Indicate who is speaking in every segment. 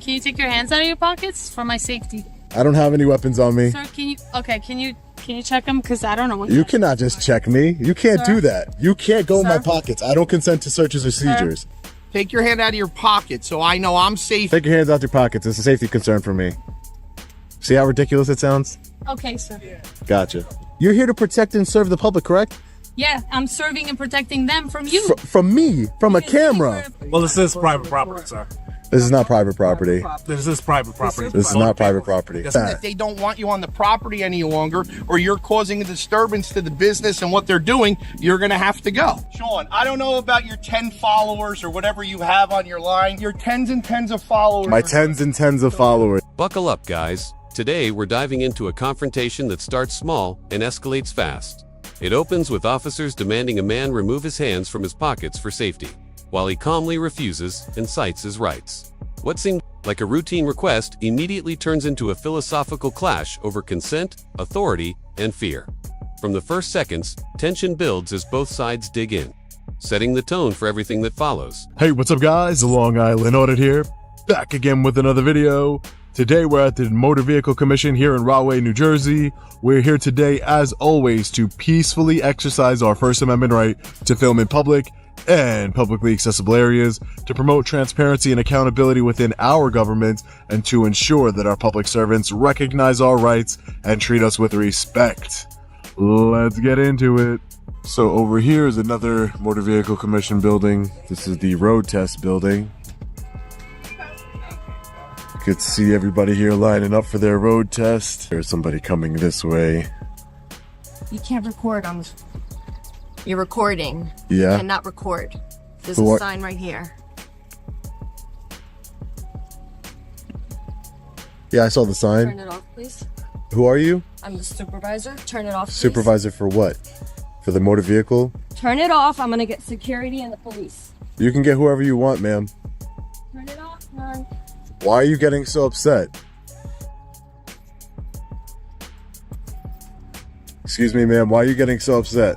Speaker 1: Can you take your hands out of your pockets for my safety?
Speaker 2: I don't have any weapons on me.
Speaker 1: Sir, can you check them? Because I don't know what
Speaker 2: You cannot just check me. You can't do that. You can't go in my pockets. I don't consent to searches or seizures.
Speaker 3: Take your hand out of your pocket so I know I'm safe.
Speaker 2: Take your hands out your pockets. It's a safety concern for me. See how ridiculous it sounds?
Speaker 1: Okay, sir.
Speaker 2: Gotcha. You're here to protect and serve the public, correct?
Speaker 1: Yeah, I'm serving and protecting them from you.
Speaker 2: From me, from a camera.
Speaker 4: Well, this is private property, sir.
Speaker 2: This is not private property.
Speaker 4: This is private property.
Speaker 2: This is not private property.
Speaker 3: If they don't want you on the property any longer, or you're causing a disturbance to the business and what they're doing, you're gonna have to go. Sean, I don't know about your 10 followers or whatever you have on your line. Your tens and tens of followers.
Speaker 2: My tens and tens of followers.
Speaker 5: Buckle up, guys. Today, we're diving into a confrontation that starts small and escalates fast. It opens with officers demanding a man remove his hands from his pockets for safety, while he calmly refuses and cites his rights. What seemed like a routine request immediately turns into a philosophical clash over consent, authority, and fear. From the first seconds, tension builds as both sides dig in, setting the tone for everything that follows.
Speaker 2: Hey, what's up guys? The Long Island Audit here, back again with another video. Today we're at the Motor Vehicle Commission here in Rahway, New Jersey. We're here today, as always, to peacefully exercise our First Amendment right to film in public and publicly accessible areas, to promote transparency and accountability within our government, and to ensure that our public servants recognize our rights and treat us with respect. Let's get into it. So over here is another Motor Vehicle Commission building. This is the road test building. Good to see everybody here lining up for their road test. There's somebody coming this way.
Speaker 6: You can't record on this. You're recording.
Speaker 2: Yeah.
Speaker 6: You cannot record. There's a sign right here.
Speaker 2: Yeah, I saw the sign.
Speaker 6: Turn it off, please.
Speaker 2: Who are you?
Speaker 6: I'm the supervisor. Turn it off, please.
Speaker 2: Supervisor for what? For the motor vehicle?
Speaker 6: Turn it off. I'm gonna get security and the police.
Speaker 2: You can get whoever you want, ma'am.
Speaker 6: Turn it off, man.
Speaker 2: Why are you getting so upset? Excuse me, ma'am. Why are you getting so upset?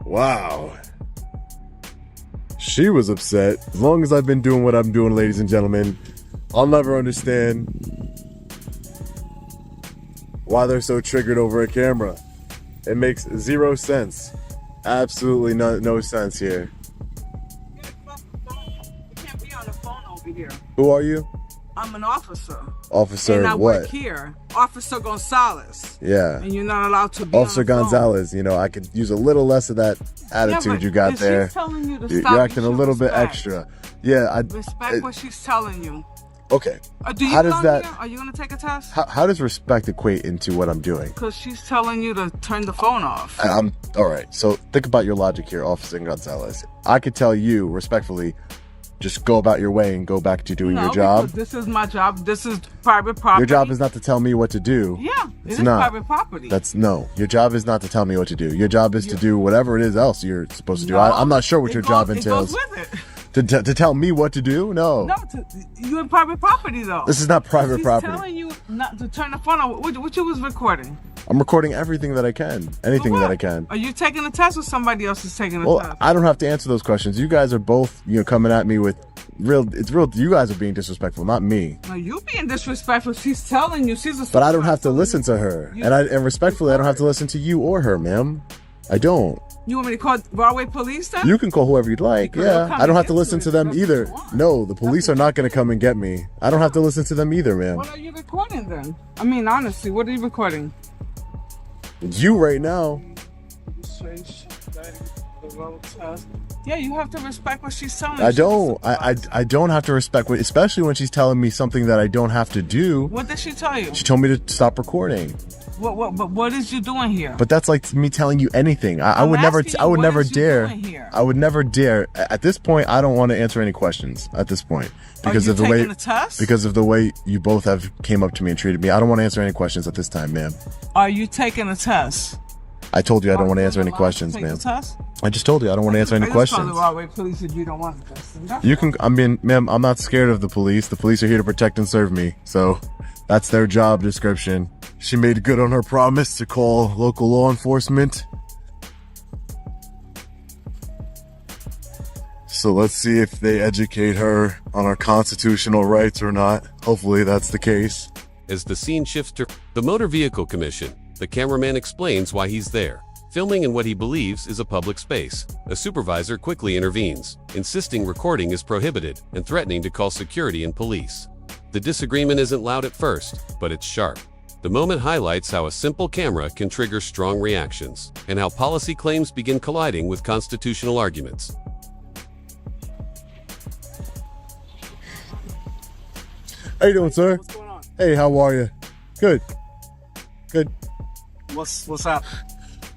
Speaker 2: Wow. She was upset. As long as I've been doing what I'm doing, ladies and gentlemen, I'll never understand why they're so triggered over a camera. It makes zero sense. Absolutely no sense here. Who are you?
Speaker 7: I'm an officer.
Speaker 2: Officer
Speaker 7: and I
Speaker 2: what?
Speaker 7: work here. Officer Gonzalez.
Speaker 2: Yeah.
Speaker 7: And you're not allowed to be
Speaker 2: Officer
Speaker 7: on the phone.
Speaker 2: Gonzalez, you know, I could use a little less of that attitude you got there.
Speaker 7: She's telling you to
Speaker 2: You're
Speaker 7: stop,
Speaker 2: acting a little bit extra. Yeah,
Speaker 7: respect what she's telling you.
Speaker 2: Okay.
Speaker 7: Do you
Speaker 2: how does
Speaker 7: come
Speaker 2: that?
Speaker 7: here? Are you gonna take a test?
Speaker 2: How does respect equate into what I'm doing?
Speaker 7: Because she's telling you to turn the phone off.
Speaker 2: I'm all right. So think about your logic here, Officer Gonzalez. I could tell you respectfully, just go about your way and go back to doing your job.
Speaker 7: This is my job. This is private property.
Speaker 2: Your job is not to tell me what to do.
Speaker 7: Yeah,
Speaker 2: it's
Speaker 7: is
Speaker 2: not
Speaker 7: private property.
Speaker 2: Your job is not to tell me what to do. Your job is to do whatever it is else you're supposed to do. I'm not sure what your job entails.
Speaker 7: It goes with it.
Speaker 2: To tell me what to do? No.
Speaker 7: No, you're in private property though.
Speaker 2: This is not private property.
Speaker 7: She's telling you not to turn the phone on. What you was recording?
Speaker 2: I'm recording everything that I can. Anything that I can.
Speaker 7: Are you taking a test or somebody else is taking a
Speaker 2: Well,
Speaker 7: test?
Speaker 2: I don't have to answer those questions. You guys are both, coming at me with you guys are being disrespectful, not me.
Speaker 7: No, you being disrespectful. She's telling you she's a
Speaker 2: But I don't have to listen to her. And respectfully, I don't have to listen to you or her, ma'am. I don't.
Speaker 7: You want me to call Broadway police then?
Speaker 2: You can call whoever you'd like. Yeah. I don't have to listen to them either. No, the police are not going to come and get me. I don't have to listen to them either, ma'am.
Speaker 7: What are you recording then? I mean, honestly, what are you recording?
Speaker 2: You right now.
Speaker 7: Yeah, you have to respect what she's telling you.
Speaker 2: I don't. I don't have to respect what, especially when she's telling me something that I don't have to do.
Speaker 7: What did she tell you?
Speaker 2: She told me to stop recording.
Speaker 7: What is you doing here?
Speaker 2: But that's like me telling you anything. I would never dare. I would never dare. At this point, I don't want to answer any questions at this point because of the way you both have came up to me and treated me. I don't want to answer any questions at this time, ma'am.
Speaker 7: Are you taking a test?
Speaker 2: I told you I don't want to answer any questions, ma'am. I just told you I don't want to answer any questions.
Speaker 7: Police if you don't want the test.
Speaker 2: You can. I mean, ma'am, I'm not scared of the police. The police are here to protect and serve me. So that's their job description. She made good on her promise to call local law enforcement. So let's see if they educate her on our constitutional rights or not. Hopefully that's the case.
Speaker 5: As the scene shifts to the Motor Vehicle Commission, the cameraman explains why he's there, filming in what he believes is a public space. A supervisor quickly intervenes, insisting recording is prohibited and threatening to call security and police. The disagreement isn't loud at first, but it's sharp. The moment highlights how a simple camera can trigger strong reactions, and how policy claims begin colliding with constitutional arguments.
Speaker 2: How you doing, sir?
Speaker 4: What's going on?
Speaker 2: Hey, how are you? Good. Good.
Speaker 4: What's up?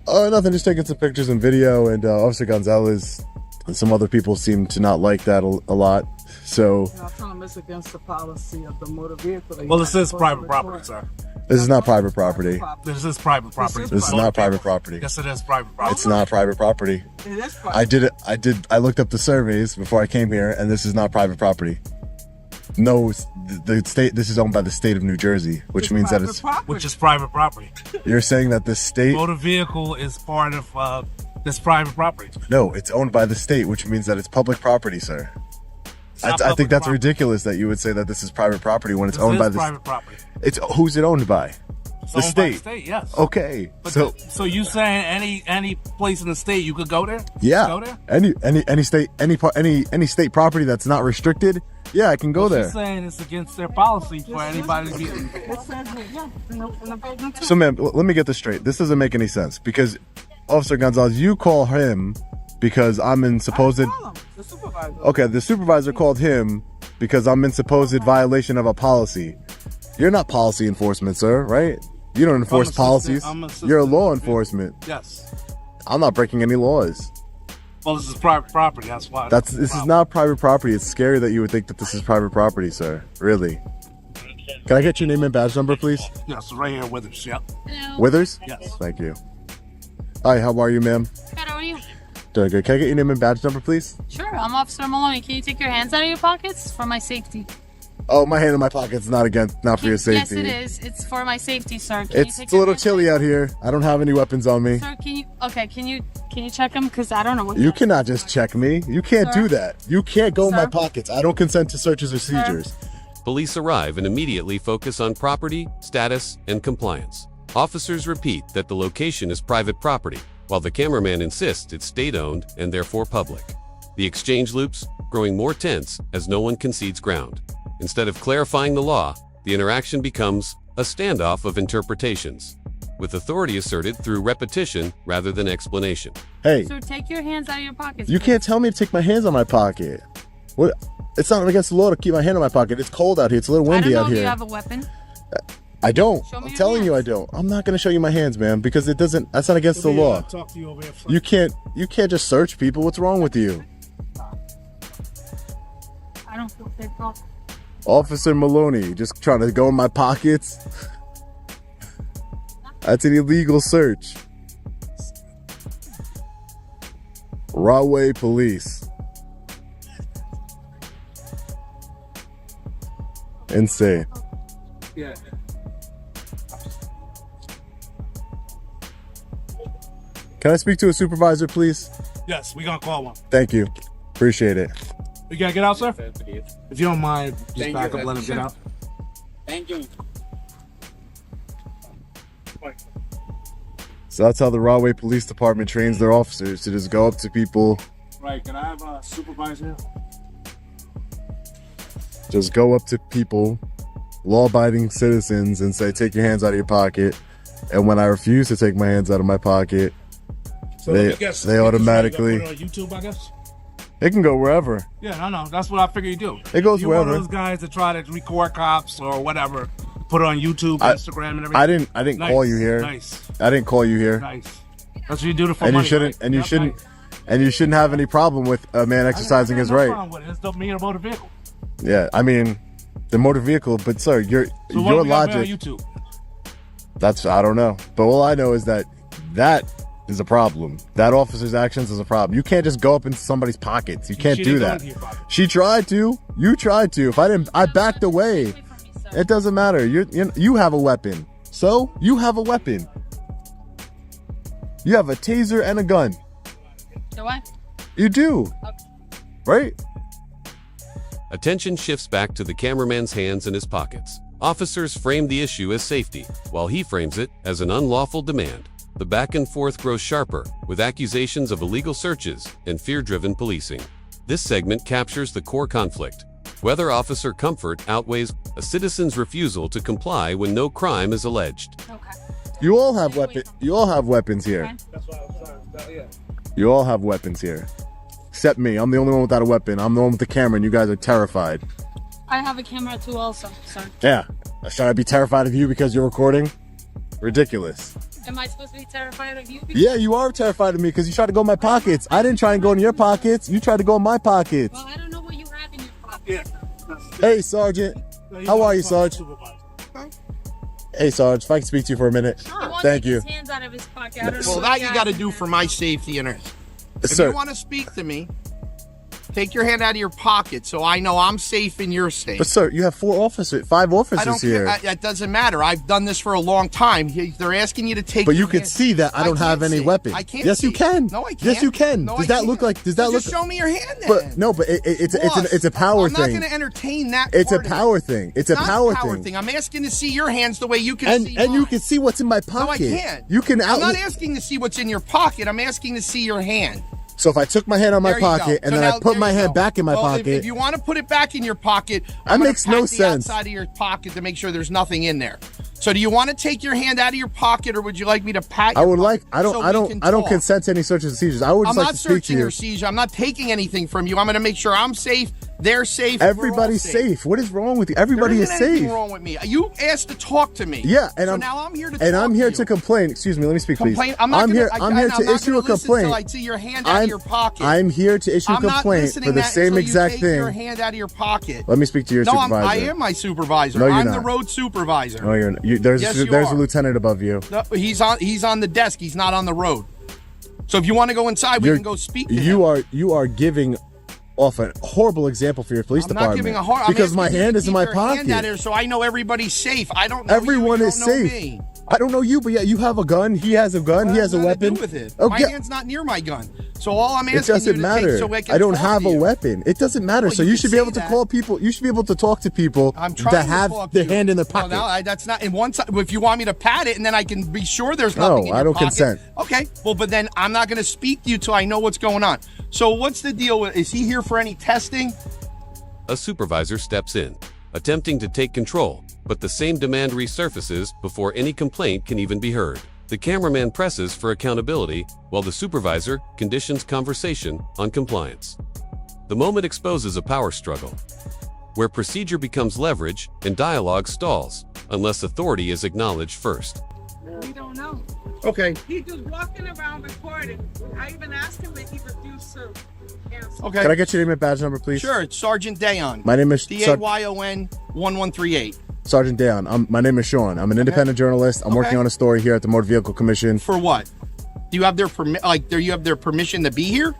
Speaker 2: Nothing, just taking some pictures and video, and Officer Gonzalez and some other people seem to not like that a lot. So
Speaker 7: I'll tell them it's against the policy of the motor vehicle.
Speaker 4: Well, this is private property, sir.
Speaker 2: this is not private property.
Speaker 4: This is private property.
Speaker 2: This is not private property.
Speaker 4: Yes, it is private property.
Speaker 2: It's not private property.
Speaker 7: It is private.
Speaker 2: I looked up the surveys before I came here, and this is not private property. No, the state. This is owned by the state of New Jersey, which means that it's.
Speaker 4: Which is private property.
Speaker 2: You're saying that the state.
Speaker 4: Motor vehicle is part of this private property.
Speaker 2: No, it's owned by the state, which means that it's public property, sir. I think that's ridiculous that you would say that this is private property when it's owned by the
Speaker 4: private property.
Speaker 2: It's who's it owned by?
Speaker 4: It's
Speaker 2: The
Speaker 4: owned
Speaker 2: state.
Speaker 4: by the state, yes.
Speaker 2: Okay,
Speaker 4: But
Speaker 2: so
Speaker 4: you saying any place in the state you could go there?
Speaker 2: yeah,
Speaker 4: Go there?
Speaker 2: any state, any state property that's not restricted. Yeah, I can go there.
Speaker 4: She's saying it's against their policy for anybody to be.
Speaker 7: It says here, yeah, in the building too.
Speaker 2: So, ma'am, let me get this straight. This doesn't make any sense because Officer Gonzalez, you call him because I'm in supposed.
Speaker 7: Call him, the supervisor.
Speaker 2: Okay, the supervisor called him because I'm in supposed violation of a policy. You're not policy enforcement, sir, right? You don't enforce policies. You're a law enforcement.
Speaker 4: Yes.
Speaker 2: I'm not breaking any laws.
Speaker 4: Well, this is private property. That's why.
Speaker 2: This is not private property. It's scary that you would think that this is private property, sir. Really. Can I get your name and badge number, please?
Speaker 4: Yes, right here with us. Yep.
Speaker 1: Hello.
Speaker 2: Withers?
Speaker 4: Yes.
Speaker 2: Thank you. Hi, how are you, ma'am?
Speaker 1: Good, how are you?
Speaker 2: Doing good. Can I get your name and badge number, please?
Speaker 1: Sure, I'm Officer Maloney. Can you take your hands out of your pockets for my safety?
Speaker 2: Oh, my hand in my pocket is not for your safety.
Speaker 1: Yes, it is. It's for my safety, sir.
Speaker 2: It's a little chilly out here. I don't have any weapons on me.
Speaker 1: Sir, can you check them? Because I don't know what.
Speaker 2: You cannot just check me. You can't
Speaker 1: Sir?
Speaker 2: do that. You can't go in my
Speaker 1: Sir?
Speaker 2: pockets. I don't consent to searches or seizures.
Speaker 5: Police arrive and immediately focus on property, status, and compliance. Officers repeat that the location is private property, while the cameraman insists it's state-owned and therefore public. The exchange loops, growing more tense as no one concedes ground. Instead of clarifying the law, the interaction becomes a standoff of interpretations, with authority asserted through repetition rather than explanation.
Speaker 2: Hey,
Speaker 1: Sir, take your hands out of your pockets.
Speaker 2: you can't tell me to take my hands on my pocket. What? It's not against the law to keep my hand in my pocket. It's cold out here. It's a little
Speaker 1: I don't
Speaker 2: windy
Speaker 1: know
Speaker 2: out
Speaker 1: if you
Speaker 2: here.
Speaker 1: have a weapon.
Speaker 2: I don't.
Speaker 1: Show me
Speaker 2: I'm
Speaker 1: your
Speaker 2: telling you I
Speaker 1: hands.
Speaker 2: don't. I'm not going to show you my hands, man, because it doesn't. That's not against the law.
Speaker 4: Talk to you over here.
Speaker 2: You can't just search people. What's wrong with you?
Speaker 1: I don't feel safe. Call.
Speaker 2: Officer Maloney, just trying to go in my pockets. That's an illegal search. Rahway Police. Insane.
Speaker 4: Yeah.
Speaker 2: Can I speak to a supervisor, please?
Speaker 4: Yes, we gonna call one.
Speaker 2: Thank you. Appreciate it.
Speaker 4: You gotta get out, sir. If you don't mind, just back up, let him get out.
Speaker 8: Thank you.
Speaker 2: So that's how the Rahway Police Department trains their officers to just go up to people.
Speaker 4: Right, can I have a supervisor?
Speaker 2: Just go up to people, law-abiding citizens, and say, take your hands out of your pocket. And when I refuse to take my hands out of my pocket, they automatically...
Speaker 4: Put it on YouTube, I guess?
Speaker 2: It can go wherever.
Speaker 4: Yeah, no, that's what I figure you do.
Speaker 2: It goes
Speaker 4: You're
Speaker 2: wherever.
Speaker 4: one of those guys that try to record cops or whatever, put it on YouTube, Instagram, and everything.
Speaker 2: I didn't
Speaker 4: Nice,
Speaker 2: call you here.
Speaker 4: Nice,
Speaker 2: I didn't call you here.
Speaker 4: nice. That's what you do to for
Speaker 2: And you
Speaker 4: money,
Speaker 2: shouldn't.
Speaker 4: right?
Speaker 2: And you
Speaker 4: Yep,
Speaker 2: shouldn't.
Speaker 4: nice.
Speaker 2: And you shouldn't have any problem with a man exercising his
Speaker 4: I got no
Speaker 2: right.
Speaker 4: problem with it. It's the me or motor vehicle.
Speaker 2: Yeah, I mean, the motor vehicle. But sir,
Speaker 4: So
Speaker 2: your
Speaker 4: what we got on
Speaker 2: logic.
Speaker 4: YouTube?
Speaker 2: That's I don't know. But all I know is that is a problem. That officer's actions is a problem. You can't just go up into somebody's pockets. You can't
Speaker 4: She
Speaker 2: do
Speaker 4: didn't go
Speaker 2: that.
Speaker 4: into your pocket.
Speaker 2: She tried to. You tried to. If I didn't, I backed away.
Speaker 1: Away from me, sir.
Speaker 2: It doesn't matter. You have a weapon. So you have a weapon. You have a taser and a gun.
Speaker 1: Do I?
Speaker 2: You do. right?
Speaker 5: Attention shifts back to the cameraman's hands in his pockets. Officers frame the issue as safety, while he frames it as an unlawful demand. The back and forth grows sharper, with accusations of illegal searches and fear-driven policing. This segment captures the core conflict: whether officer comfort outweighs a citizen's refusal to comply when no crime is alleged.
Speaker 1: Okay.
Speaker 2: You all have weapons. You all have weapons here.
Speaker 1: Okay.
Speaker 2: You all have weapons here, except me. I'm the only one without a weapon. I'm the one with the camera, and you guys are terrified.
Speaker 1: I have a camera too, also, sir.
Speaker 2: Yeah. Should I be terrified of you because you're recording? Ridiculous.
Speaker 1: Am I supposed to be terrified of you?
Speaker 2: Yeah, you are terrified of me because you tried to go in my pockets. I didn't try and go in your pockets. You tried to go in my pockets.
Speaker 1: Well, I don't know what you have in your pocket.
Speaker 2: Hey, Sergeant. How are you, Sarge? Hey, Sarge. If I can speak to you for a minute. Thank you.
Speaker 1: His hands out of his pocket. I don't know
Speaker 3: Well,
Speaker 1: what
Speaker 3: that
Speaker 1: he
Speaker 3: you
Speaker 1: has
Speaker 3: got to
Speaker 1: in
Speaker 3: do
Speaker 1: there.
Speaker 3: for my safety and earth. If
Speaker 2: Sir.
Speaker 3: you want to speak to me, take your hand out of your pocket so I know I'm safe and you're safe.
Speaker 2: But sir, you have 5
Speaker 3: I don't
Speaker 2: officers here.
Speaker 3: care. That doesn't matter. I've done this for a long time. They're asking you to take.
Speaker 2: But you
Speaker 3: your
Speaker 2: can
Speaker 3: hand-
Speaker 2: see that I don't have
Speaker 3: can't
Speaker 2: any
Speaker 3: see.
Speaker 2: weapon.
Speaker 3: I can't.
Speaker 2: Yes,
Speaker 3: see.
Speaker 2: you can.
Speaker 3: No, I can't.
Speaker 2: Yes, you can.
Speaker 3: No,
Speaker 2: Does
Speaker 3: I
Speaker 2: that look
Speaker 3: can't.
Speaker 2: like? Does that
Speaker 3: So
Speaker 2: look?
Speaker 3: just show me your hand then.
Speaker 2: But no, but it's
Speaker 3: Boss,
Speaker 2: a power
Speaker 3: I'm not
Speaker 2: thing.
Speaker 3: going to entertain that.
Speaker 2: It's a
Speaker 3: part of it.
Speaker 2: power thing. It's a
Speaker 3: Not
Speaker 2: power
Speaker 3: thing.
Speaker 2: thing.
Speaker 3: I'm asking to see your hands the way you can
Speaker 2: And
Speaker 3: see
Speaker 2: you
Speaker 3: mine.
Speaker 2: can see what's in my
Speaker 3: No, I
Speaker 2: pocket.
Speaker 3: can't.
Speaker 2: You can
Speaker 3: I'm
Speaker 2: out.
Speaker 3: not asking to see what's in your pocket. I'm asking to see your hand.
Speaker 2: So if I took my hand out of my
Speaker 3: There you go.
Speaker 2: pocket and
Speaker 3: So
Speaker 2: then
Speaker 3: now-
Speaker 2: I put
Speaker 3: there
Speaker 2: my
Speaker 3: you
Speaker 2: hand
Speaker 3: go.
Speaker 2: back in my
Speaker 3: Well,
Speaker 2: pocket,
Speaker 3: If you want to put it back in your pocket,
Speaker 2: That
Speaker 3: I'm gonna
Speaker 2: makes no
Speaker 3: pat the
Speaker 2: sense.
Speaker 3: outside of your pocket to make sure there's nothing in there. So do you want to take your hand out of your pocket, or would you like me to pat?
Speaker 2: I
Speaker 3: your
Speaker 2: would like.
Speaker 3: pocket
Speaker 2: I don't.
Speaker 3: so
Speaker 2: I
Speaker 3: we
Speaker 2: don't.
Speaker 3: can
Speaker 2: I don't
Speaker 3: talk?
Speaker 2: consent to any searches and seizures. I would just
Speaker 3: I'm
Speaker 2: like
Speaker 3: not
Speaker 2: to speak to
Speaker 3: searching
Speaker 2: you.
Speaker 3: or seizure. I'm not taking anything from you. I'm going to make sure I'm safe. They're safe. we're all
Speaker 2: Everybody's safe. What is wrong with you? Everybody
Speaker 3: There
Speaker 2: is
Speaker 3: isn't anything
Speaker 2: safe.
Speaker 3: wrong with me. You asked to talk to me.
Speaker 2: Yeah, and
Speaker 3: so
Speaker 2: I'm
Speaker 3: now I'm here to
Speaker 2: and
Speaker 3: talk
Speaker 2: I'm here
Speaker 3: to
Speaker 2: to
Speaker 3: you.
Speaker 2: complain. Excuse me, let me speak,
Speaker 3: Complain.
Speaker 2: please.
Speaker 3: I'm not
Speaker 2: here.
Speaker 3: gonna,
Speaker 2: I'm here to issue a complaint.
Speaker 3: Until I see your hand out of your pocket.
Speaker 2: I'm here to issue a
Speaker 3: I'm not
Speaker 2: complaint
Speaker 3: listening
Speaker 2: for the
Speaker 3: that
Speaker 2: same
Speaker 3: until
Speaker 2: exact
Speaker 3: you take your
Speaker 2: thing.
Speaker 3: hand out of your pocket.
Speaker 2: Let me speak to your
Speaker 3: No,
Speaker 2: supervisor.
Speaker 3: I am my supervisor.
Speaker 2: No, you're
Speaker 3: I'm the
Speaker 2: not.
Speaker 3: road supervisor.
Speaker 2: No, you're not. There's
Speaker 3: Yes,
Speaker 2: a,
Speaker 3: you
Speaker 2: there's
Speaker 3: are.
Speaker 2: a lieutenant above you.
Speaker 3: No, he's on the desk. He's not on the road. So if you want to go inside, we can go speak to him.
Speaker 2: You are giving off a horrible example for your police
Speaker 3: I'm
Speaker 2: department.
Speaker 3: not giving a hard
Speaker 2: because my
Speaker 3: asking you to
Speaker 2: hand is in
Speaker 3: keep
Speaker 2: my
Speaker 3: your hand
Speaker 2: pocket.
Speaker 3: out here so I know everybody's safe. I don't know
Speaker 2: Everyone
Speaker 3: you, you
Speaker 2: is
Speaker 3: don't know
Speaker 2: safe.
Speaker 3: me.
Speaker 2: I don't know you, but yeah, you have a gun. He has a gun.
Speaker 3: What
Speaker 2: he has a
Speaker 3: does that
Speaker 2: weapon.
Speaker 3: do with it?
Speaker 2: Oh,
Speaker 3: My
Speaker 2: yeah.
Speaker 3: hand's not near my gun. So all I'm asking
Speaker 2: It doesn't
Speaker 3: you to
Speaker 2: matter.
Speaker 3: take so I can
Speaker 2: I don't
Speaker 3: talk
Speaker 2: have
Speaker 3: to
Speaker 2: a
Speaker 3: you.
Speaker 2: weapon. It doesn't matter.
Speaker 3: Well,
Speaker 2: so
Speaker 3: you
Speaker 2: you
Speaker 3: can
Speaker 2: should be
Speaker 3: say
Speaker 2: able to
Speaker 3: that.
Speaker 2: call people. You should be able to talk to people
Speaker 3: I'm trying
Speaker 2: that
Speaker 3: to
Speaker 2: have
Speaker 3: talk
Speaker 2: their
Speaker 3: to you.
Speaker 2: hand in their
Speaker 3: Well,
Speaker 2: pocket.
Speaker 3: no, that's not. And once, if you want me to pat it, and then I can be sure there's
Speaker 2: No,
Speaker 3: nothing in your
Speaker 2: I don't
Speaker 3: pocket.
Speaker 2: consent.
Speaker 3: Okay. Well, but then I'm not going to speak to you till I know what's going on. So what's the deal with? Is he here for any testing?
Speaker 5: A supervisor steps in, attempting to take control, but the same demand resurfaces before any complaint can even be heard. The cameraman presses for accountability, while the supervisor conditions conversation on compliance. The moment exposes a power struggle, where procedure becomes leverage and dialogue stalls, unless authority is acknowledged first.
Speaker 7: We don't know.
Speaker 3: Okay.
Speaker 7: He just walking around recording. I even asked him and he refused to answer.
Speaker 3: Okay.
Speaker 2: Can I get your name and badge number, please?
Speaker 3: Sure. It's Sergeant Dayon.
Speaker 2: My name is
Speaker 3: Dayon 1138.
Speaker 2: Sergeant Dayon. My name is Sean. I'm an independent journalist. I'm working on a story here at the Motor Vehicle Commission.
Speaker 3: For what? Do you have their do you have their permission to be here?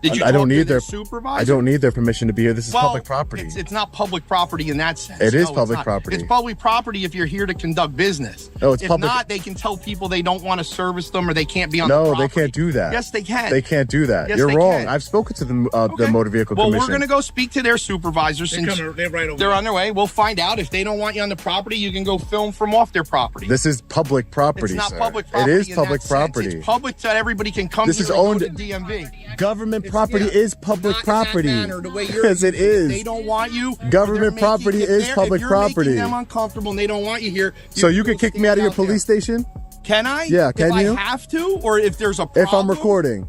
Speaker 3: Did you
Speaker 2: I don't
Speaker 3: talk to
Speaker 2: need
Speaker 3: the
Speaker 2: their
Speaker 3: supervisor?
Speaker 2: I don't need their permission to be here. This is public property.
Speaker 3: It's not public property in that sense.
Speaker 2: It is
Speaker 3: No, it's
Speaker 2: public
Speaker 3: not.
Speaker 2: property.
Speaker 3: It's public property if you're here to conduct business.
Speaker 2: No, it's
Speaker 3: if
Speaker 2: public-
Speaker 3: not, they can tell people they don't want to service them or they can't be on
Speaker 2: No,
Speaker 3: the
Speaker 2: they
Speaker 3: property.
Speaker 2: can't do that.
Speaker 3: Yes, they can.
Speaker 2: They can't do that.
Speaker 3: Yes,
Speaker 2: You're
Speaker 3: they
Speaker 2: wrong.
Speaker 3: can.
Speaker 2: I've spoken to the
Speaker 3: Okay.
Speaker 2: Motor Vehicle
Speaker 3: well,
Speaker 2: Commission.
Speaker 3: we're going to go speak to their supervisor
Speaker 4: They're
Speaker 3: since
Speaker 4: right over
Speaker 3: they're
Speaker 4: there.
Speaker 3: on their way. We'll find out. If they don't want you on the property, you can go film from off their property.
Speaker 2: This is public property,
Speaker 3: it's not
Speaker 2: sir.
Speaker 3: public property.
Speaker 2: It is
Speaker 3: in
Speaker 2: public
Speaker 3: that sense.
Speaker 2: property.
Speaker 3: It's public so that everybody can come
Speaker 2: This
Speaker 3: here
Speaker 2: is
Speaker 3: and go
Speaker 2: owned-
Speaker 3: to DMV.
Speaker 2: Government property is public
Speaker 3: Not
Speaker 2: property.
Speaker 3: in that manner, the way you're,
Speaker 2: Yes, it is.
Speaker 3: They don't want you.
Speaker 2: Government
Speaker 3: They're making-
Speaker 2: property
Speaker 3: if
Speaker 2: is
Speaker 3: they're-
Speaker 2: public
Speaker 3: if you're
Speaker 2: property.
Speaker 3: Making them uncomfortable and they don't want you here.
Speaker 2: So you
Speaker 3: can
Speaker 2: can kick me out of your police
Speaker 3: there.
Speaker 2: station
Speaker 3: Can I?
Speaker 2: Yeah, can
Speaker 3: if
Speaker 2: you?
Speaker 3: I have to, or if there's a problem?
Speaker 2: if I'm recording.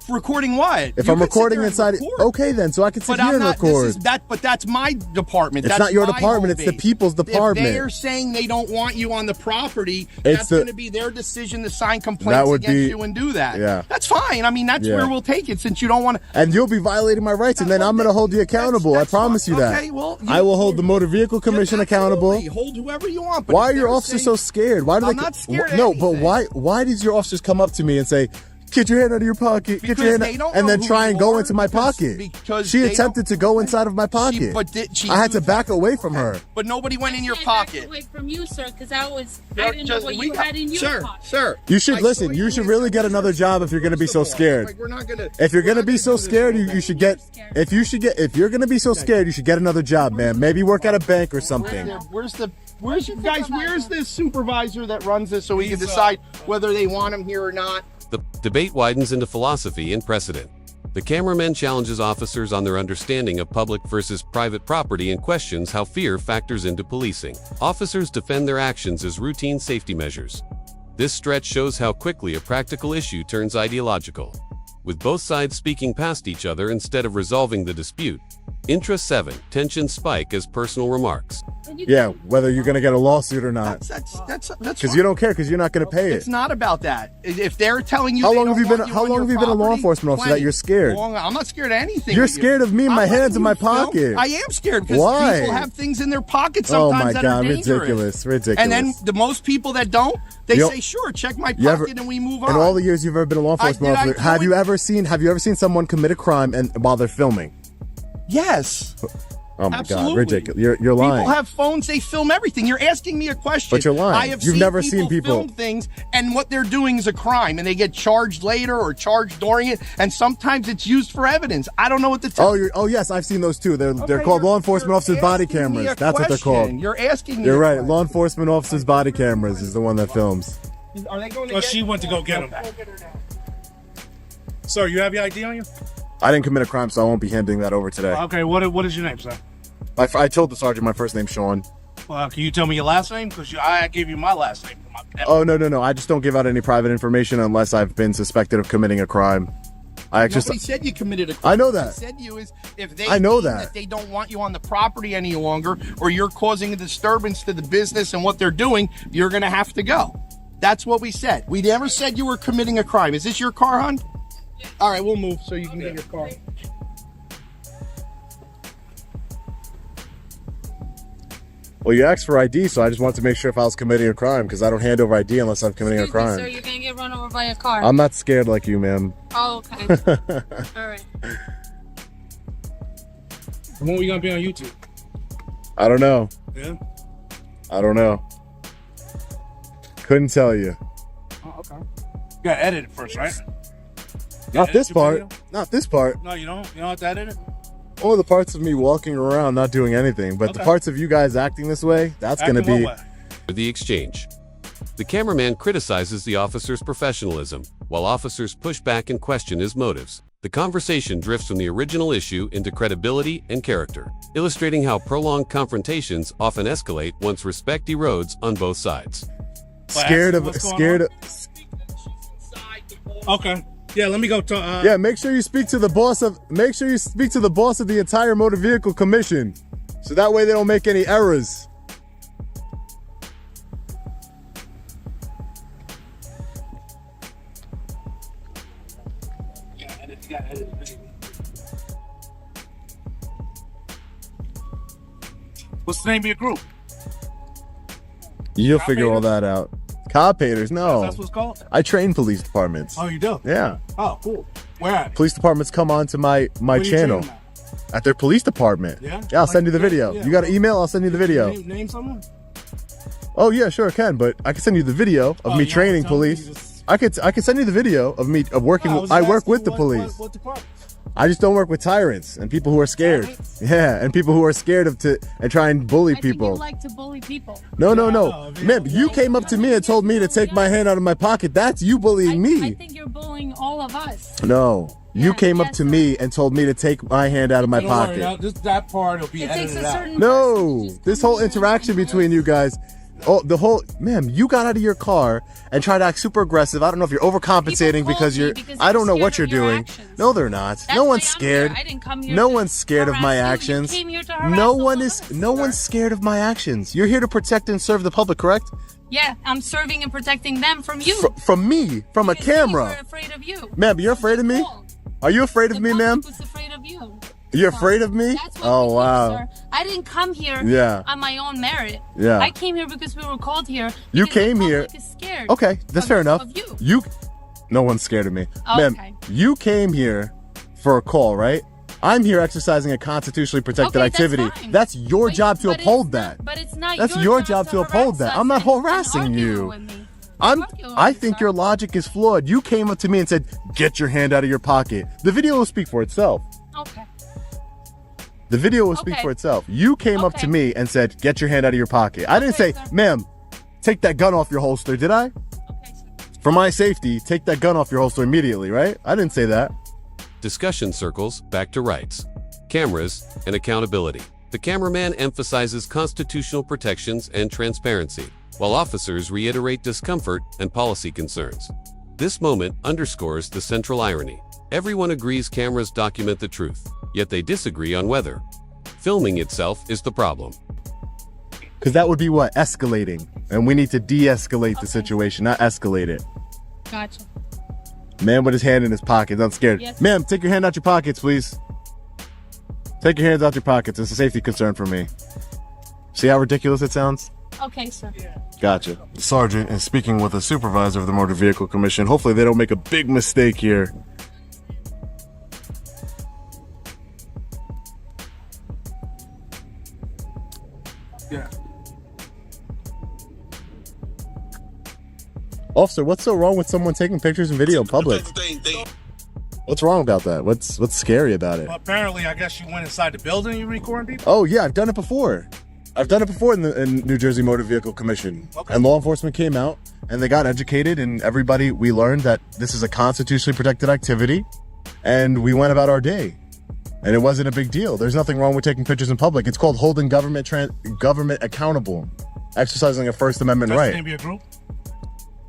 Speaker 3: Recording what?
Speaker 2: If
Speaker 3: You
Speaker 2: I'm
Speaker 3: can sit
Speaker 2: recording
Speaker 3: there and
Speaker 2: inside,
Speaker 3: record.
Speaker 2: okay then. So I can sit
Speaker 3: But
Speaker 2: here
Speaker 3: I'm
Speaker 2: and
Speaker 3: not.
Speaker 2: record.
Speaker 3: This is that. But that's my department.
Speaker 2: It's
Speaker 3: That's
Speaker 2: not your
Speaker 3: my
Speaker 2: department,
Speaker 3: home
Speaker 2: it's the
Speaker 3: base.
Speaker 2: people's department.
Speaker 3: If they're saying they don't want you on the property,
Speaker 2: It's
Speaker 3: that's
Speaker 2: the-
Speaker 3: going to be their decision to sign
Speaker 2: That
Speaker 3: complaints
Speaker 2: would
Speaker 3: against
Speaker 2: be-
Speaker 3: you and do that.
Speaker 2: yeah.
Speaker 3: That's fine. I mean, that's
Speaker 2: Yeah.
Speaker 3: where we'll take it since you don't want to.
Speaker 2: And you'll be violating my rights, and then I'm going to hold you accountable.
Speaker 3: That's
Speaker 2: I promise you
Speaker 3: fine.
Speaker 2: that.
Speaker 3: Okay, well,
Speaker 2: I will hold the Motor Vehicle Commission accountable.
Speaker 3: Absolutely. Hold whoever you want. But
Speaker 2: Why
Speaker 3: if
Speaker 2: are your
Speaker 3: they're
Speaker 2: officers
Speaker 3: saying-
Speaker 2: so scared? Why do
Speaker 3: I'm
Speaker 2: they?
Speaker 3: not scared of
Speaker 2: No, but
Speaker 3: anything.
Speaker 2: why? Why did your officers come up to me and say, Get your hand out of your pocket. Get your hand
Speaker 3: they
Speaker 2: out.
Speaker 3: don't
Speaker 2: And
Speaker 3: know
Speaker 2: then
Speaker 3: who
Speaker 2: try and
Speaker 3: you
Speaker 2: go
Speaker 3: are
Speaker 2: into my pocket.
Speaker 3: because
Speaker 2: She
Speaker 3: they
Speaker 2: attempted to go inside of my pocket.
Speaker 3: She
Speaker 2: I had to
Speaker 3: used-
Speaker 2: back away from her.
Speaker 3: But nobody went in your
Speaker 1: I backed
Speaker 3: pocket.
Speaker 1: away from you, sir, because I didn't know what you had in your
Speaker 3: Sir,
Speaker 1: pocket.
Speaker 3: sir.
Speaker 2: You should
Speaker 3: I
Speaker 2: listen.
Speaker 3: saw
Speaker 2: You should
Speaker 3: in
Speaker 2: really
Speaker 3: your
Speaker 2: get another job if you're gonna be so
Speaker 3: First of all,
Speaker 2: scared.
Speaker 3: like, we're not gonna.
Speaker 2: If you're
Speaker 3: we're
Speaker 2: gonna
Speaker 3: not
Speaker 2: be so
Speaker 3: do this
Speaker 2: scared,
Speaker 3: all
Speaker 2: you should get. If you're gonna be so scared, you should get another job, man. Maybe work at a bank or something.
Speaker 3: Where's the supervisor that runs this so we can decide whether they want him here or not?
Speaker 5: The debate widens into philosophy and precedent. The cameraman challenges officers on their understanding of public versus private property and questions how fear factors into policing. Officers defend their actions as routine safety measures. This stretch shows how quickly a practical issue turns ideological, with both sides speaking past each other instead of resolving the dispute. Intra 7, tensions spike as personal remarks.
Speaker 2: Yeah, whether you're gonna get a lawsuit or not,
Speaker 3: That's
Speaker 2: because you don't care, because you're not gonna pay it.
Speaker 3: It's not about that. If they're telling you,
Speaker 2: How
Speaker 3: they
Speaker 2: long
Speaker 3: don't
Speaker 2: have you been?
Speaker 3: want
Speaker 2: How
Speaker 3: on
Speaker 2: long
Speaker 3: your
Speaker 2: have you been a law
Speaker 3: property,
Speaker 2: enforcement officer that
Speaker 3: plenty.
Speaker 2: you're scared?
Speaker 3: I'm not scared of anything.
Speaker 2: You're scared of me and my
Speaker 3: I'm
Speaker 2: hands in
Speaker 3: letting
Speaker 2: my
Speaker 3: you film.
Speaker 2: pocket.
Speaker 3: I am scared because
Speaker 2: Why?
Speaker 3: people have things in their pockets
Speaker 2: Oh
Speaker 3: sometimes
Speaker 2: my
Speaker 3: that
Speaker 2: God,
Speaker 3: are dangerous.
Speaker 2: ridiculous.
Speaker 3: And then the most people that don't, they
Speaker 2: You-
Speaker 3: say, "Sure, check my
Speaker 2: You ever-
Speaker 3: pocket," and we move on.
Speaker 2: In all the years you've ever been a law enforcement officer, have you ever seen someone commit a crime and while they're filming?
Speaker 3: Yes.
Speaker 2: Oh my
Speaker 3: Absolutely.
Speaker 2: God, ridiculous! You're lying.
Speaker 3: People have phones; they film everything. You're asking me a question,
Speaker 2: But you're lying.
Speaker 3: I have
Speaker 2: You've
Speaker 3: seen
Speaker 2: never
Speaker 3: people
Speaker 2: seen people-
Speaker 3: film things, and what they're doing is a crime, and they get charged later or charged during it, and sometimes it's used for evidence. I don't know what to tell.
Speaker 2: Oh yes, I've seen those too. They're
Speaker 3: Okay,
Speaker 2: called
Speaker 3: you're-
Speaker 2: law enforcement
Speaker 3: you're
Speaker 2: officers body
Speaker 3: asking me
Speaker 2: cameras.
Speaker 3: a
Speaker 2: That's what they're called.
Speaker 3: question. You're asking me.
Speaker 2: You're
Speaker 3: a
Speaker 2: right.
Speaker 3: question.
Speaker 2: Law enforcement officers body cameras is the one that films.
Speaker 3: Are they going to
Speaker 4: Well,
Speaker 3: get
Speaker 4: she went to go get him. Sir, you have your ID on you?
Speaker 2: I didn't commit a crime, so I won't be handing that over today.
Speaker 4: Okay, what is your name, sir?
Speaker 2: I told the sergeant my first name's Sean.
Speaker 4: Can you tell me your last name? Because I gave you my last name.
Speaker 2: Oh no! I just don't give out any private information unless I've been suspected of committing a crime.
Speaker 3: Nobody said you committed a crime.
Speaker 2: I know that.
Speaker 3: What they said you is if they
Speaker 2: I know
Speaker 3: deem
Speaker 2: that.
Speaker 3: they don't want you on the property any longer, or you're causing a disturbance to the business and what they're doing, you're going to have to go. That's what we said. We never said you were committing a crime. Is this your car, hon? All right, we'll move so you can get your car.
Speaker 2: Well, you asked for ID, so I just wanted to make sure if I was committing a crime, because I don't hand over ID unless I'm committing a
Speaker 1: Excuse me,
Speaker 2: crime.
Speaker 1: sir, you're gonna get run over by a car.
Speaker 2: I'm not scared like you, ma'am.
Speaker 1: Oh, okay. All right.
Speaker 4: When are we going to be on YouTube?
Speaker 2: I don't know.
Speaker 4: Yeah?
Speaker 2: I don't know. Couldn't tell you.
Speaker 4: Oh, okay. You got to edit it first, right?
Speaker 2: Not this
Speaker 4: your
Speaker 2: part.
Speaker 4: video?
Speaker 2: Not this part.
Speaker 4: No, you don't? You don't have to edit it?
Speaker 2: Only the parts of me walking around not doing anything, but the
Speaker 4: Okay.
Speaker 2: parts of you guys acting this way, that's going to
Speaker 4: Acting
Speaker 2: be...
Speaker 4: what way?
Speaker 5: The exchange. The cameraman criticizes the officer's professionalism, while officers push back and question his motives. The conversation drifts from the original issue into credibility and character, illustrating how prolonged confrontations often escalate once respect erodes on both sides.
Speaker 2: Scared of...
Speaker 4: What's going
Speaker 2: Scared of...
Speaker 4: Okay. Yeah, let me go to...
Speaker 2: Yeah, make sure you speak to the boss of... Make sure you speak to the boss of the entire Motor Vehicle Commission, so that way they don't make any errors.
Speaker 4: What's the name of your group?
Speaker 2: You'll figure all that out. Cop haters, no.
Speaker 4: That's what it's called?
Speaker 2: I train police departments.
Speaker 4: Oh, you do?
Speaker 2: Yeah.
Speaker 4: Oh, cool. Where at?
Speaker 2: Police departments come on to my
Speaker 4: Where you
Speaker 2: channel.
Speaker 4: training at?
Speaker 2: At their police department.
Speaker 4: Yeah?
Speaker 2: I'll send you the video.
Speaker 4: Yeah.
Speaker 2: You got an email? I'll send you the video.
Speaker 4: Name someone?
Speaker 2: Oh yeah, sure, I can. But I can send you the video of
Speaker 4: Oh,
Speaker 2: me
Speaker 4: you
Speaker 2: training
Speaker 4: don't tell me,
Speaker 2: police.
Speaker 4: you just-
Speaker 2: I could send you the video of me of working.
Speaker 4: No, was
Speaker 2: I
Speaker 4: just
Speaker 2: work
Speaker 4: asking
Speaker 2: with the
Speaker 4: what-
Speaker 2: police.
Speaker 4: What department?
Speaker 2: I just don't work with tyrants and people who are scared.
Speaker 4: Tyrants?
Speaker 2: Yeah, and people who are scared of and try and bully
Speaker 1: I think
Speaker 2: people.
Speaker 1: you like to bully people.
Speaker 2: No.
Speaker 4: Yeah,
Speaker 2: Ma'am, you came up to me and told me to take my hand out of my pocket. That's you bullying
Speaker 1: I
Speaker 2: me.
Speaker 1: think you're bullying all of us.
Speaker 2: No. You
Speaker 1: Yeah,
Speaker 2: came up
Speaker 1: yes,
Speaker 2: to
Speaker 1: sir.
Speaker 2: me and told me to take my hand out of my
Speaker 4: Don't worry,
Speaker 2: pocket.
Speaker 4: now, that part will be
Speaker 1: It takes
Speaker 4: edited
Speaker 1: a
Speaker 4: out.
Speaker 1: certain
Speaker 2: No,
Speaker 1: person to just
Speaker 2: this
Speaker 1: come
Speaker 2: whole
Speaker 1: here and
Speaker 2: interaction
Speaker 1: bully
Speaker 2: between
Speaker 1: us.
Speaker 2: you guys. Oh, ma'am, you got out of your car and tried to act super aggressive. I don't know if you're overcompensating
Speaker 1: People
Speaker 2: because
Speaker 1: called me
Speaker 2: you're.
Speaker 1: because
Speaker 2: I don't know
Speaker 1: they're
Speaker 2: what you're
Speaker 1: scared of your
Speaker 2: doing.
Speaker 1: actions.
Speaker 2: No, they're not.
Speaker 1: That's
Speaker 2: No
Speaker 1: why
Speaker 2: one's
Speaker 1: I'm
Speaker 2: scared.
Speaker 1: here. I didn't come here
Speaker 2: No
Speaker 1: to
Speaker 2: one's scared of my
Speaker 1: harass you. You
Speaker 2: actions.
Speaker 1: came here to harass
Speaker 2: No
Speaker 1: all
Speaker 2: one
Speaker 1: of
Speaker 2: is.
Speaker 1: us,
Speaker 2: No
Speaker 1: sir.
Speaker 2: one's scared of my actions. You're here to protect and serve the public, correct?
Speaker 1: Yeah, I'm serving and protecting them from you.
Speaker 2: From me, from a
Speaker 1: Because they
Speaker 2: camera.
Speaker 1: were afraid of you.
Speaker 2: Ma'am, you're afraid of me? Are you afraid of
Speaker 1: The
Speaker 2: me,
Speaker 1: public
Speaker 2: ma'am?
Speaker 1: was afraid of you.
Speaker 2: You're afraid of me?
Speaker 1: That's what
Speaker 2: Oh
Speaker 1: we
Speaker 2: wow.
Speaker 1: did, sir. I didn't come here
Speaker 2: Yeah.
Speaker 1: on my own merit.
Speaker 2: Yeah.
Speaker 1: I came here because we were called here.
Speaker 2: You
Speaker 1: because the
Speaker 2: came here-
Speaker 1: public is scared
Speaker 2: Okay, that's fair enough.
Speaker 1: of you.
Speaker 2: No one's scared of me.
Speaker 1: Okay.
Speaker 2: Ma'am, you came here for a call, right? I'm here exercising a constitutionally protected
Speaker 1: Okay,
Speaker 2: activity.
Speaker 1: that's fine.
Speaker 2: That's your job to
Speaker 1: But
Speaker 2: uphold
Speaker 1: it's
Speaker 2: that.
Speaker 1: not- but it's not
Speaker 2: That's your job to uphold
Speaker 1: harass
Speaker 2: that.
Speaker 1: us
Speaker 2: I'm not
Speaker 1: and
Speaker 2: harassing
Speaker 1: argue
Speaker 2: you.
Speaker 1: with me.
Speaker 2: I think your logic is flawed. You came up to me and said, "Get your hand out of your pocket." The video will speak for itself.
Speaker 1: Okay.
Speaker 2: The video will speak
Speaker 1: Okay.
Speaker 2: for itself. You came up to
Speaker 1: Okay.
Speaker 2: me and said, "Get your hand out of your pocket." I didn't
Speaker 1: Okay,
Speaker 2: say,
Speaker 1: sir.
Speaker 2: "Ma'am, take that gun off your holster," did I?
Speaker 1: Okay, sir.
Speaker 2: For my safety, take that gun off your holster immediately, right? I didn't say that.
Speaker 5: Discussion circles back to rights, cameras, and accountability. The cameraman emphasizes constitutional protections and transparency, while officers reiterate discomfort and policy concerns. This moment underscores the central irony. Everyone agrees cameras document the truth, yet they disagree on whether filming itself is the problem.
Speaker 2: Because that would be what? Escalating. And we need to de-escalate the situation, not escalate it.
Speaker 1: Gotcha.
Speaker 2: Man with his hand in his pocket, I'm scared.
Speaker 1: Yes.
Speaker 2: Ma'am, take your hand out your pockets, please. Take your hands out your pockets. It's a safety concern for me. See how ridiculous it sounds?
Speaker 1: Okay, sir.
Speaker 2: Gotcha. The sergeant is speaking with a supervisor of the Motor Vehicle Commission. Hopefully they don't make a big mistake here.
Speaker 4: Yeah.
Speaker 2: Officer, what's so wrong with someone taking pictures and video in public? What's wrong about that? What's scary about it?
Speaker 4: Well, apparently, I guess you went inside the building and you recording people?
Speaker 2: Oh yeah, I've done it before. I've done it before in the New Jersey Motor Vehicle Commission.
Speaker 4: Okay.
Speaker 2: And law enforcement came out and they got educated, and everybody, we learned that this is a constitutionally protected activity, and we went about our day. And it wasn't a big deal. There's nothing wrong with taking pictures in public. It's called holding government accountable, exercising a First Amendment
Speaker 4: That's the
Speaker 2: right.
Speaker 4: name of your group?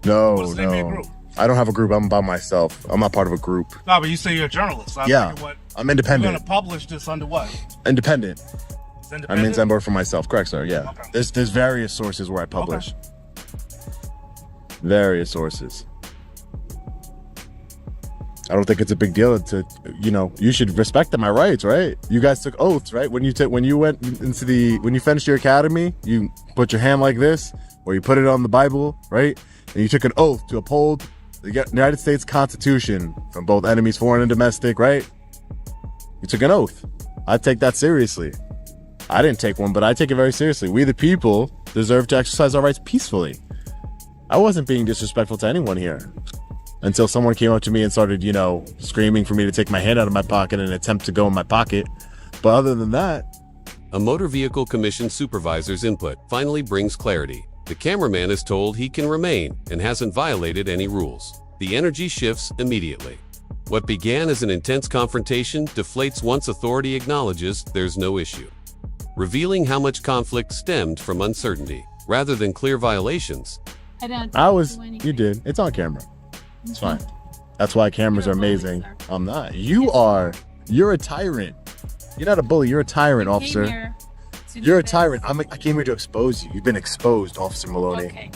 Speaker 2: No,
Speaker 4: What's the name of your
Speaker 2: no.
Speaker 4: group?
Speaker 2: I don't have a group. I'm by myself. I'm not part of a group.
Speaker 4: No, but you say you're a journalist. So I'm
Speaker 2: Yeah,
Speaker 4: thinking what,
Speaker 2: I'm
Speaker 4: you're
Speaker 2: independent.
Speaker 4: going to publish this under what?
Speaker 2: Independent.
Speaker 4: It's
Speaker 2: I
Speaker 4: independent?
Speaker 2: mean, I'm work for myself. Correct, sir. Yeah.
Speaker 4: Okay.
Speaker 2: There's various sources where I publish. Various sources. I don't think it's a big deal to, you should respect my rights, right? You guys took oaths, right? when you finished your academy, you put your hand like this, or you put it on the Bible, right? And you took an oath to uphold the United States Constitution from both enemies, foreign and domestic, right? You took an oath. I take that seriously. I didn't take one, but I take it very seriously. We the people deserve to exercise our rights peacefully. I wasn't being disrespectful to anyone here until someone came up to me and started, screaming for me to take my hand out of my pocket in an attempt to go in my pocket. But other than that,
Speaker 5: A Motor Vehicle Commission supervisor's input finally brings clarity. The cameraman is told he can remain and hasn't violated any rules. The energy shifts immediately. What began as an intense confrontation deflates once authority acknowledges there's no issue, revealing how much conflict stemmed from uncertainty rather than clear violations.
Speaker 1: I didn't do anything.
Speaker 2: you did. It's on camera. It's fine. That's why cameras are
Speaker 1: You're a bully,
Speaker 2: amazing.
Speaker 1: sir.
Speaker 2: I'm not. You're a tyrant. You're not a bully. You're a tyrant,
Speaker 1: Came
Speaker 2: officer.
Speaker 1: here to do
Speaker 2: You're a
Speaker 1: this.
Speaker 2: tyrant. I came here to expose you. You've been exposed, Officer Maloney.
Speaker 1: Okay,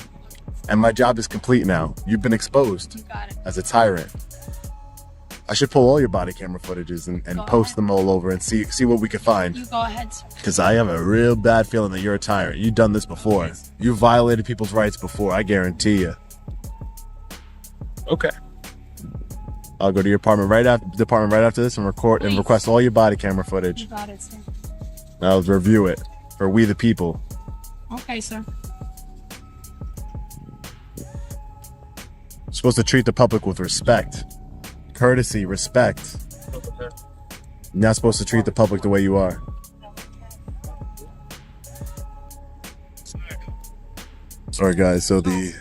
Speaker 2: And my job is complete now. You've been exposed
Speaker 1: you got it.
Speaker 2: as a tyrant. I should pull all your body camera footages and
Speaker 1: Go
Speaker 2: post
Speaker 1: ahead.
Speaker 2: them all over and see what we can find.
Speaker 1: You go ahead, sir.
Speaker 2: Because I have a real bad feeling that you're a tyrant. You've done this before. You violated people's rights before, I guarantee you.
Speaker 4: Okay.
Speaker 2: I'll go to your department right after this and record and
Speaker 1: Please.
Speaker 2: request all your body camera footage.
Speaker 1: You got it, sir.
Speaker 2: I'll review it for we the people.
Speaker 1: Okay, sir.
Speaker 2: You're supposed to treat the public with respect, courtesy, respect. You're not supposed to treat the public the way you are. Sorry guys, so the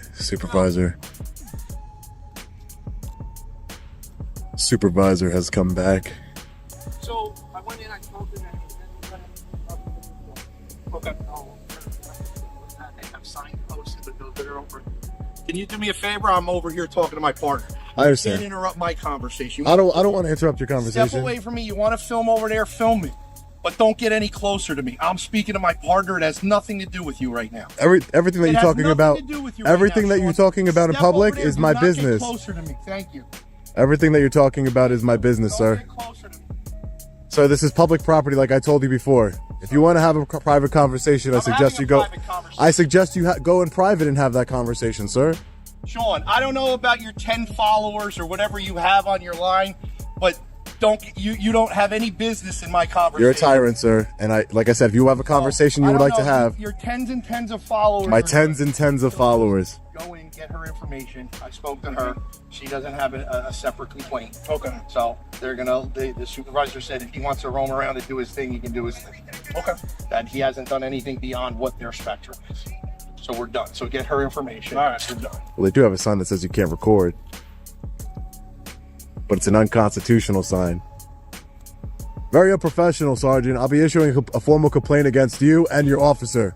Speaker 2: supervisor has come back.
Speaker 7: So I went in, I told him that okay. They have signed posted with those that are over.
Speaker 3: Can you do me a favor? I'm over here talking to my partner.
Speaker 2: I
Speaker 3: Can't
Speaker 2: understand.
Speaker 3: interrupt my conversation.
Speaker 2: I don't want to interrupt your
Speaker 3: Step
Speaker 2: conversation.
Speaker 3: away from me. You want to film over there? Film me. But don't get any closer to me. I'm speaking to my partner. It has nothing to do that you're right now.
Speaker 2: Everything that
Speaker 3: It
Speaker 2: you're
Speaker 3: has
Speaker 2: talking
Speaker 3: nothing
Speaker 2: about,
Speaker 3: to do with you right
Speaker 2: everything
Speaker 3: now,
Speaker 2: that you're
Speaker 3: Sean.
Speaker 2: talking about in
Speaker 3: Step over
Speaker 2: public
Speaker 3: there.
Speaker 2: is
Speaker 3: Do
Speaker 2: my
Speaker 3: not get
Speaker 2: business.
Speaker 3: closer to me. Thank you.
Speaker 2: Everything that you're talking about is my business,
Speaker 3: Don't
Speaker 2: sir.
Speaker 3: get closer to me.
Speaker 2: Sir, this is public property, like I told you before. If you want to have a private conversation, I
Speaker 3: I'm
Speaker 2: suggest
Speaker 3: having
Speaker 2: you
Speaker 3: a
Speaker 2: go.
Speaker 3: private conversation.
Speaker 2: I suggest you go in private and have that conversation, sir.
Speaker 3: Sean, I don't know about your 10 followers or whatever you have on your line, but you don't have any business in my conversation.
Speaker 2: You're a tyrant, sir. And like I said, if you have a conversation you would like to have,
Speaker 3: your tens and tens of followers.
Speaker 2: my tens and tens of followers.
Speaker 3: Go in, get her information. I spoke to her. She doesn't have a separate complaint.
Speaker 4: Okay.
Speaker 3: So they're the supervisor said if he wants to roam around and do his thing, he can do his thing.
Speaker 4: Okay.
Speaker 3: That he hasn't done anything beyond what their spectrum is. So we're done. So get her information.
Speaker 4: All right, we're done.
Speaker 2: Well, they do have a sign that says you can't record, but it's an unconstitutional sign. Very unprofessional, Sergeant. I'll be issuing a formal complaint against you and your officer,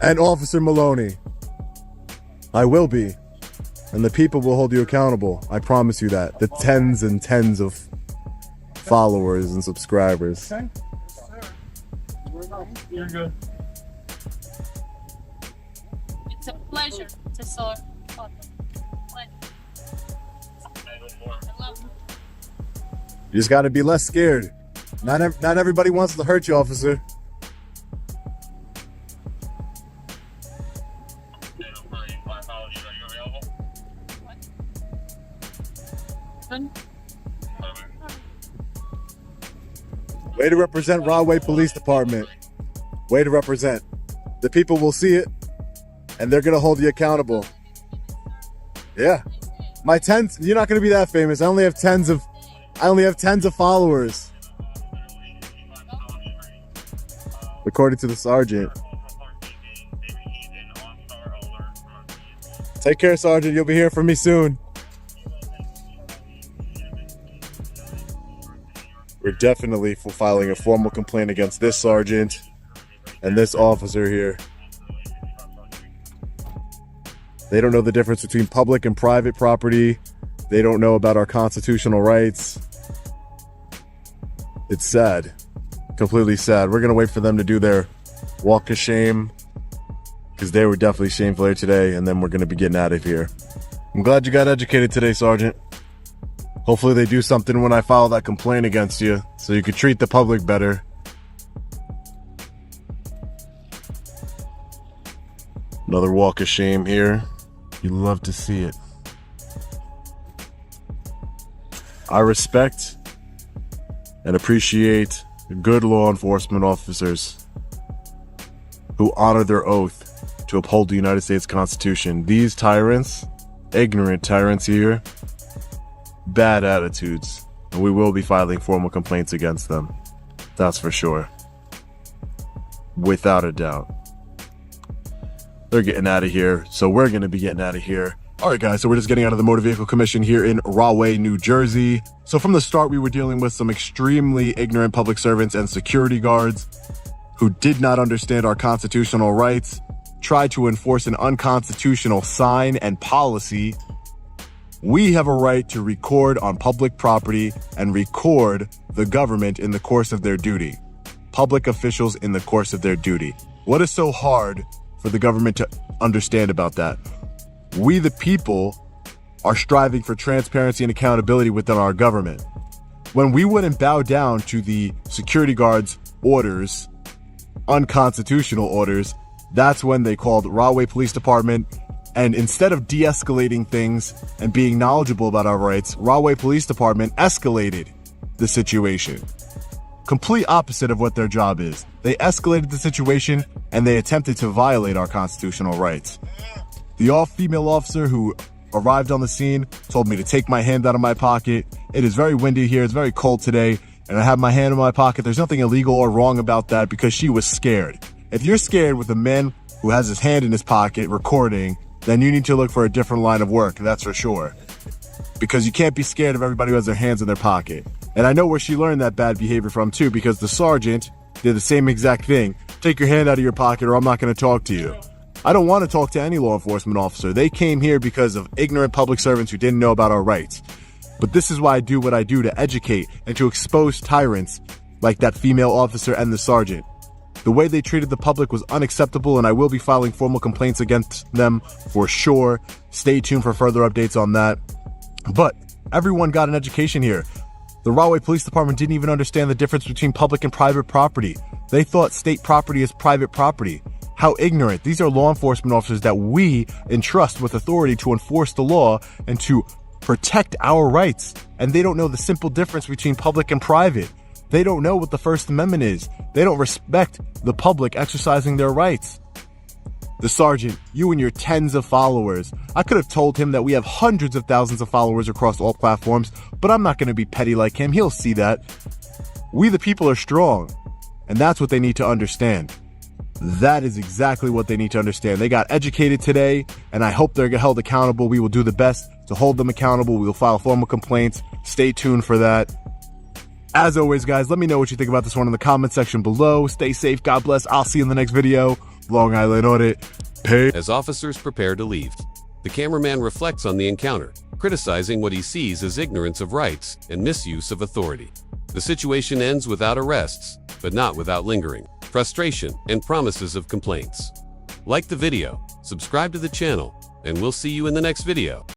Speaker 2: and Officer Maloney. I will be, and the people will hold you accountable. I promise you that. The tens and tens of followers and subscribers.
Speaker 4: Okay. You're good.
Speaker 1: It's a pleasure to serve. I love you.
Speaker 2: You just got to be less scared. Not everybody wants to hurt you, officer. Way to represent Rahway Police Department. Way to represent. The people will see it, and they're gonna hold you accountable. Yeah, my tens. You're not gonna be that famous. I only have tens of followers. According to the sergeant. Take care, Sergeant. You'll be hearing from me soon. We're definitely filing a formal complaint against this sergeant and this officer here. They don't know the difference between public and private property. They don't know about our constitutional rights. It's sad. Completely sad. We're gonna wait for them to do their walk of shame, because they were definitely shameful here today, and then we're gonna be getting out of here. I'm glad you got educated today, Sergeant. Hopefully they do something when I file that complaint against you, so you could treat the public better. Another walk of shame here. You love to see it. I respect and appreciate good law enforcement officers who honor their oath to uphold the United States Constitution. These tyrants, ignorant tyrants here, bad attitudes, and we will be filing formal complaints against them. That's for sure. Without a doubt. They're getting out of here, so we're going to be getting out of here. All right, guys, so we're just getting out of the Motor Vehicle Commission here in Rahway, New Jersey. So from the start, we were dealing with some extremely ignorant public servants and security guards who did not understand our constitutional rights, tried to enforce an unconstitutional sign and policy. We have a right to record on public property and record the government in the course of their duty. Public officials in the course of their duty. What is so hard for the government to understand about that? We, the people, are striving for transparency and accountability within our government. When we wouldn't bow down to the security guards' orders, unconstitutional orders, that's when they called Rahway Police Department, and instead of de-escalating things and being knowledgeable about our rights, Rahway Police Department escalated the situation. Complete opposite of what their job is. They escalated the situation and they attempted to violate our constitutional rights. The all-female officer who arrived on the scene told me to take my hand out of my pocket. It is very windy here. It's very cold today, and I have my hand in my pocket. There's nothing illegal or wrong about that because she was scared. If you're scared with a man who has his hand in his pocket recording, then you need to look for a different line of work, that's for sure. Because you can't be scared of everybody who has their hands in their pocket. And I know where she learned that bad behavior from too, because the sergeant did the same exact thing. Take your hand out of your pocket or I'm not going to talk to you. I don't want to talk to any law enforcement officer. They came here because of ignorant public servants who didn't know about our rights. But this is why I do what I do, to educate and to expose tyrants like that female officer and the sergeant. The way they treated the public was unacceptable, and I will be filing formal complaints against them for sure. Stay tuned for further updates on that. But everyone got an education here. The Rahway Police Department didn't even understand the difference between public and private property. They thought state property is private property. how ignorant. These are law enforcement officers that we entrust with authority to enforce the law and to protect our rights. And they don't know the simple difference between public and private. They don't know what the First Amendment is. They don't respect the public exercising their rights. The sergeant, you and your tens of followers. I could have told him that we have hundreds of thousands of followers across all platforms, but I'm not going to be petty like him. He'll see that. We the people are strong, and that's what they need to understand. That is exactly what they need to understand. They got educated today, and I hope they're held accountable. We will do the best to hold them accountable. We will file formal complaints. Stay tuned for that. As always, guys, let me know what you think about this one in the comment section below. Stay safe. God bless. I'll see you in the next video. Long Island Audit. Pay.
Speaker 5: As officers prepare to leave, the cameraman reflects on the encounter, criticizing what he sees as ignorance of rights and misuse of authority. The situation ends without arrests, but not without lingering frustration and promises of complaints. Like the video, subscribe to the channel, and we'll see you in the next video.